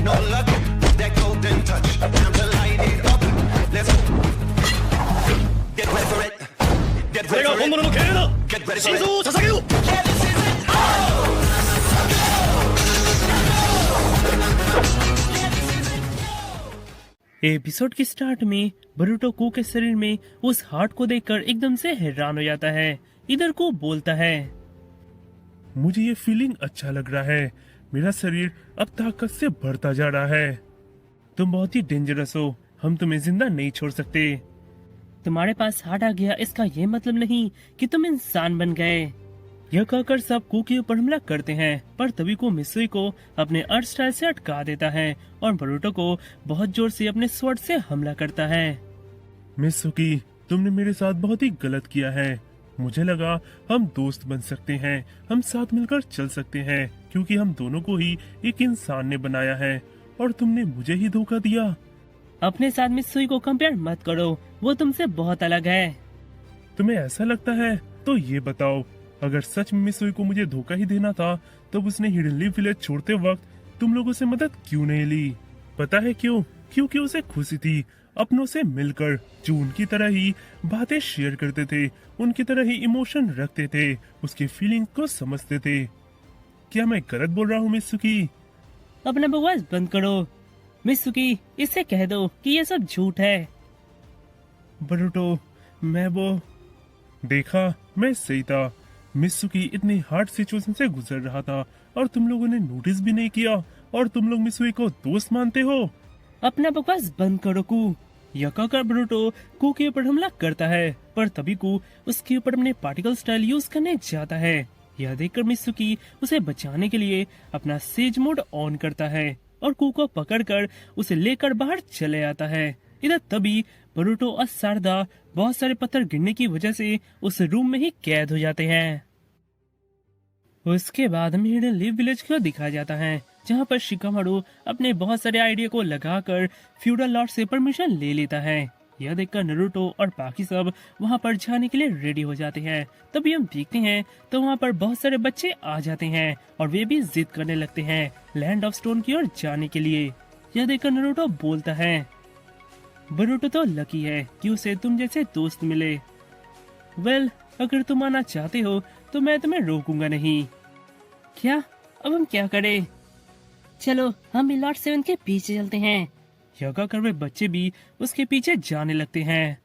No luck, that golden touch. Time to light it up. Let's get ready for it. Get これ ready が for 本 it. 物の敬礼だ Get ready 心 for 臓 it. を捧げよう Yeah, this is it. Oh! Episode के start में बरूटो कू के शरीर में उस heart को देखकर एकदम से हैरान हो जाता है। इधर को बोलता है, मुझे ये फीलिंग अच्छा लग रहा है। मेरा शरीर अब ताकत से बढ़ता जा रहा है। तुम बहुत ही डेंजरस हो, हम तुम्हें जिंदा नहीं छोड़ सकते। तुम्हारे पास हार्ट आ गया इसका ये मतलब नहीं कि तुम इंसान बन गए। यह कहकर सब कू के ऊपर हमला करते हैं, पर तभी को मिसुई को अपने अर्थ स्टाइल से अटका देता है और बरूटो को बहुत जोर से अपने स्वॉर्ड से हमला करता है। मित्सुकी, तुमने मेरे साथ बहुत ही गलत किया है। मुझे लगा हम दोस्त बन सकते हैं, हम साथ मिलकर चल सकते हैं, क्योंकि हम दोनों को ही एक इंसान ने बनाया है, और तुमने मुझे ही धोखा दिया। अपने साथ मिसुई को कंपेयर मत करो, वो तुमसे बहुत अलग है। तुम्हें ऐसा लगता है? तो ये बताओ, अगर सच में मिसुई को मुझे धोखा ही देना था, तब उसने हिडन लीफ विलेज छोड़ते वक्त तुम लोगों से मदद क्यों नहीं ली? पता है क्यों? क्योंकि उसे खुशी थी अपनों से मिलकर, जो उनकी तरह ही बातें शेयर करते थे, उनकी तरह ही इमोशन रखते थे, उसकी फीलिंग को समझते थे। क्या मैं गलत बोल रहा हूँ मित्सुकी? अपना बकवास बंद करो मिसुकी, इससे कह दो कि ये सब झूठ है। बरूटो, मैं वो देखा, मैं सही था। मित्सुकी इतनी हार्ड सिचुएशन से गुजर रहा था और तुम लोगों ने नोटिस भी नहीं किया, और तुम लोग मित्सुकी को दोस्त मानते हो। अपना बकवास बंद करो कू। यह कहकर बरूटो कू के ऊपर हमला करता है, पर तभी कू उसके ऊपर अपने पार्टिकल स्टाइल यूज करने जाता है। यह देखकर मित्सुकी उसे बचाने के लिए अपना सेज मोड ऑन करता है और कू को पकड़कर उसे लेकर बाहर चले आता है। इधर तभी बरूटो और शारदा बहुत सारे पत्थर गिरने की वजह से उस रूम में ही कैद हो जाते हैं। उसके बाद हमें हिडन लीफ विलेज को दिखाया जाता है, जहाँ पर शिकामारू अपने बहुत सारे आइडिया को लगाकर फ्यूडल लॉर्ड से परमिशन ले लेता है। यह देखकर नारुतो और बाकी सब वहाँ पर जाने के लिए रेडी हो जाते हैं। तभी हम देखते हैं तो वहाँ पर बहुत सारे बच्चे आ जाते हैं और वे भी जिद करने लगते हैं लैंड ऑफ स्टोन की ओर जाने के लिए। यह देखकर नारुतो बोलता है, बरूटो तो लकी है कि उसे तुम जैसे दोस्त मिले। वेल, अगर तुम आना चाहते हो तो मैं तुम्हें रोकूंगा नहीं। क्या? अब हम क्या करें? चलो हम भी लॉर्ड 7 के पीछे चलते हैं। यह कहकर वे बच्चे भी उसके पीछे जाने लगते हैं।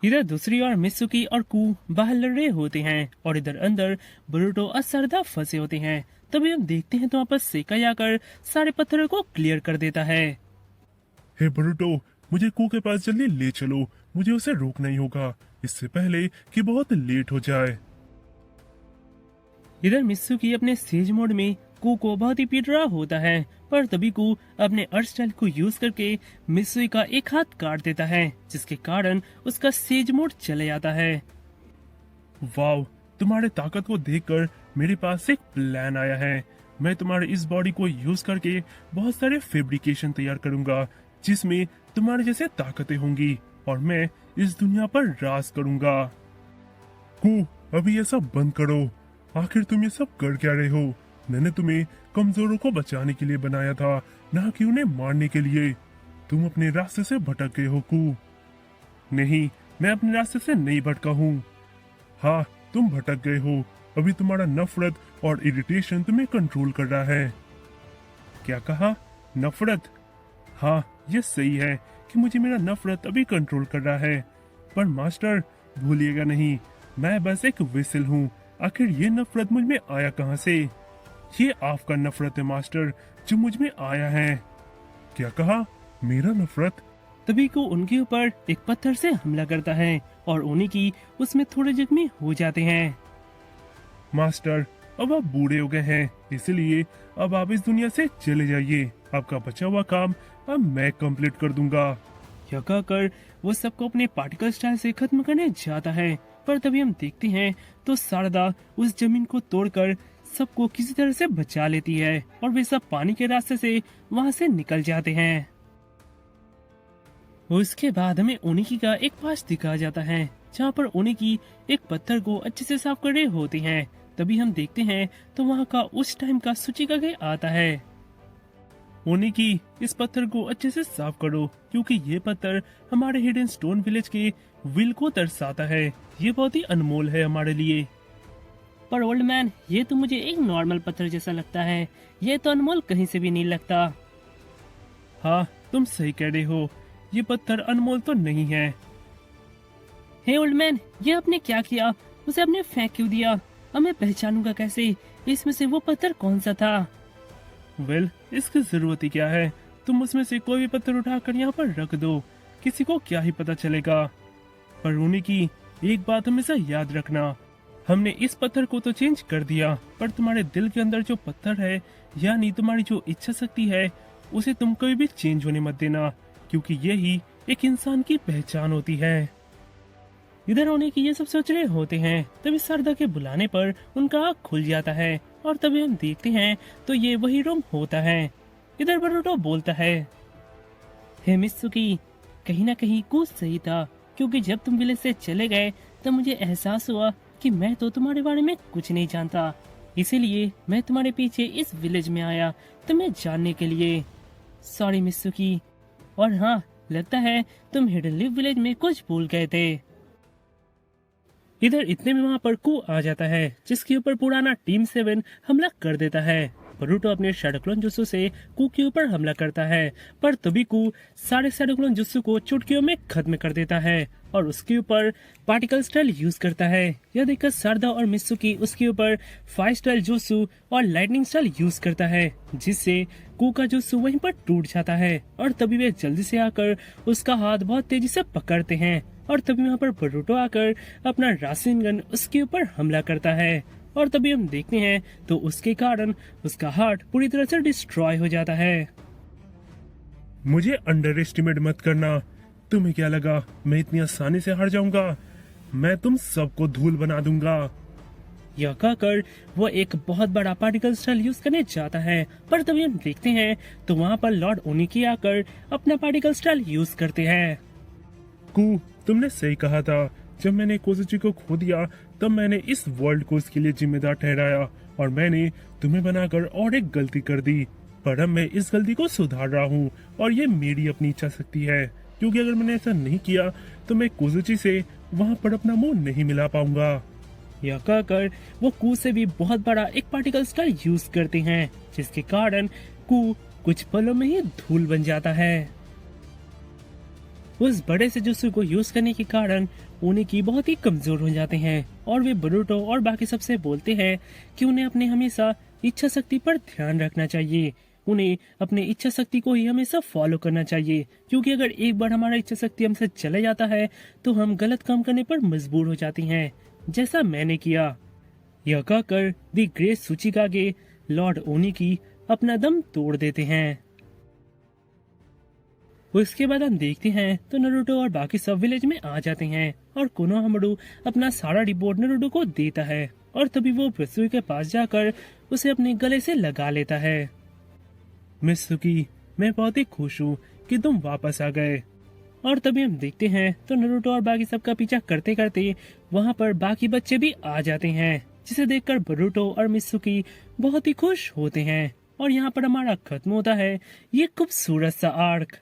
इधर दूसरी ओर मित्सुकी और कू बाहर लड़ रहे होते हैं और इधर अंदर बरूटो और सरदा फंसे होते हैं। तभी हम देखते हैं तो वहाँ पर सेका आकर सारे पत्थरों को क्लियर कर देता है। हे बरूटो, मुझे कू के पास जल्दी ले चलो, मुझे उसे रोकना ही होगा, इससे पहले कि बहुत लेट हो जाए। इधर मित्सुकी अपने सेज मोड में कू को बहुत ही पीट रहा होता है, पर तभी कू अपने अर्थ स्टाइल को यूज करके मित्सुकी का एक हाथ काट देता है, जिसके कारण उसका सेज मोड चले जाता है। वाव, तुम्हारे ताकत को देखकर मेरे पास एक प्लान आया है। मैं तुम्हारे इस बॉडी को यूज करके बहुत सारे फैब्रिकेशन तैयार करूंगा, जिसमें तुम्हारे जैसे ताकतें होंगी, और मैं इस दुनिया पर राज करूंगा। कू, अभी ये सब बंद करो। आखिर तुम ये सब कर क्या रहे हो? मैंने तुम्हें कमजोरों को बचाने के लिए बनाया था, ना कि उन्हें मारने के लिए। तुम अपने रास्ते से भटक गए हो कू। नहीं, मैं अपने रास्ते से नहीं भटका हूँ। हाँ, तुम भटक गए हो। अभी तुम्हारा नफरत और इरिटेशन तुम्हें कंट्रोल कर रहा है। क्या कहा? नफरत? हाँ, ये सही है कि मुझे मेरा नफरत अभी कंट्रोल कर रहा है, पर मास्टर भूलिएगा नहीं, मैं बस एक विसल हूँ। आखिर ये नफरत मुझ में आया कहाँ से? ये आपका नफरत है मास्टर, जो मुझ में आया है। क्या कहा? मेरा नफरत? तभी को उनके ऊपर एक पत्थर से हमला करता है और उन्हीं की उसमें थोड़े जख्मी हो जाते हैं। मास्टर, अब आप बूढ़े हो गए हैं, इसलिए अब आप इस दुनिया से चले जाइए। आपका बचा हुआ काम अब मैं कंप्लीट कर दूंगा। यह कहकर वो सबको अपने पार्टिकल स्टाइल से खत्म करने जाता है, पर तभी हम देखते हैं तो शारदा उस जमीन को तोड़कर सबको किसी तरह से बचा लेती है और वे सब पानी के रास्ते से वहां से निकल जाते हैं। उसके बाद हमें ओनिकी का एक पास दिखाया जाता है, जहाँ पर ओनिकी एक पत्थर को अच्छे से साफ कर रहे होते हैं। तभी हम देखते हैं तो वहाँ का उस टाइम का सूचिका आता है। होने की इस पत्थर को अच्छे से साफ करो, क्योंकि ये पत्थर हमारे हिडन स्टोन विलेज के विल को दर्शाता है। ये बहुत ही अनमोल है हमारे लिए। पर ओल्ड मैन, ये तो मुझे एक नॉर्मल पत्थर जैसा लगता है, ये तो अनमोल कहीं से भी नहीं लगता। हाँ, तुम सही कह रहे हो, ये पत्थर अनमोल तो नहीं है। हे ओल्ड मैन, ये आपने क्या किया? उसे आपने फेंक क्यों दिया? अब मैं पहचानूंगा कैसे इसमें से वो पत्थर कौन सा था? वेल, इसकी जरूरत ही क्या है, तुम उसमें से कोई भी पत्थर उठाकर यहाँ पर रख दो, किसी को क्या ही पता चलेगा। पर रोनी की एक बात हमेशा याद रखना, हमने इस पत्थर को तो चेंज कर दिया, पर तुम्हारे दिल के अंदर जो पत्थर है, यानी तुम्हारी जो इच्छा शक्ति है, उसे तुम कभी भी चेंज होने मत देना, क्योंकि यही एक इंसान की पहचान होती है। इधर होने की ये सब सोच रहे होते हैं, तभी सरदा के बुलाने पर उनका आँख खुल जाता है और तभी हम देखते हैं तो ये वही रूम होता है। इधर बरूटो बोलता है, हे मित्सुकी, कहीं ना कहीं कुछ सही था, क्योंकि जब तुम विलेज से चले गए तब मुझे एहसास हुआ कि मैं तो तुम्हारे बारे में कुछ नहीं जानता, इसीलिए मैं तुम्हारे पीछे इस विलेज में आया तुम्हें जानने के लिए। सॉरी मित्सुकी। और हाँ, लगता है तुम हिडन लिव विलेज में कुछ भूल गए थे। इधर इतने में वहाँ पर कू आ जाता है, जिसके ऊपर पुराना टीम 7 हमला कर देता है। बरूटो अपने शैडो क्लोन जुत्सु से कू के ऊपर हमला करता है, पर तभी कू सारे शैडो क्लोन जुत्सु को चुटकियों में खत्म कर देता है और उसके ऊपर पार्टिकल स्टाइल यूज करता है। यह देखकर सरदा और मित्सुकी उसके ऊपर फायर स्टाइल जुत्सु और लाइटनिंग स्टाइल यूज करता है, जिससे कू का जुत्सु वहीं पर टूट जाता है और तभी वे जल्दी से आकर उसका हाथ बहुत तेजी से पकड़ते हैं और तभी वहाँ पर बरूटो आकर अपना रासिन गन उसके ऊपर हमला करता है और तभी हम देखते हैं तो उसके कारण उसका हार्ट पूरी तरह से डिस्ट्रॉय हो जाता है। मुझे अंडर एस्टिमेट मत करना, तुम्हें क्या लगा मैं इतनी आसानी से हार जाऊंगा? मैं तुम सबको धूल बना दूंगा। यह कहकर वो एक बहुत बड़ा पार्टिकल स्टाइल यूज करने जाता है, पर तभी हम देखते हैं तो वहाँ पर लॉर्ड ओनिकी आकर अपना पार्टिकल स्टाइल यूज करते हैं। कू, तुमने सही कहा था, जब मैंने कोजुची को खो दिया तब मैंने इस वर्ल्ड को इसके लिए जिम्मेदार ठहराया और मैंने तुम्हें बनाकर और एक गलती कर दी, पर अब मैं इस गलती को सुधार रहा हूँ और ये मेरी अपनी इच्छा शक्ति है, क्योंकि अगर मैंने ऐसा नहीं किया तो मैं कोजुची से वहाँ पर अपना मुंह नहीं मिला पाऊंगा। यह कहकर वो कू से भी बहुत बड़ा एक पार्टिकल स्टाइल यूज करते हैं, जिसके कारण कू कुछ पलों में ही धूल बन जाता है। उस बड़े से जुत्सु को यूज करने के कारण ओनिकी बहुत ही कमजोर हो जाते हैं और वे बरूटो और बाकी सबसे बोलते हैं कि उन्हें अपने हमेशा इच्छा शक्ति पर ध्यान रखना चाहिए, उन्हें अपने इच्छा शक्ति को ही हमेशा फॉलो करना चाहिए, क्योंकि अगर एक बार हमारा इच्छा शक्ति हमसे चले जाता है तो हम गलत काम करने पर मजबूर हो जाती हैं, जैसा मैंने किया। यह कहकर दी ग्रेट सुचिकागे लॉर्ड ओनिकी अपना दम तोड़ देते हैं। उसके बाद हम देखते हैं तो नारुतो और बाकी सब विलेज में आ जाते हैं और कोनोहामारू अपना सारा रिपोर्ट नारुतो को देता है और तभी वो मित्सुकी के पास जाकर उसे अपने गले से लगा लेता है। मित्सुकी, मैं बहुत ही खुश हूँ कि तुम वापस आ गए। और तभी हम देखते हैं तो नारुतो और बाकी सबका पीछा करते करते वहाँ पर बाकी बच्चे भी आ जाते हैं, जिसे देखकर बरूटो और मित्सुकी बहुत ही खुश होते हैं और यहाँ पर हमारा खत्म होता है ये खूबसूरत सा आर्क।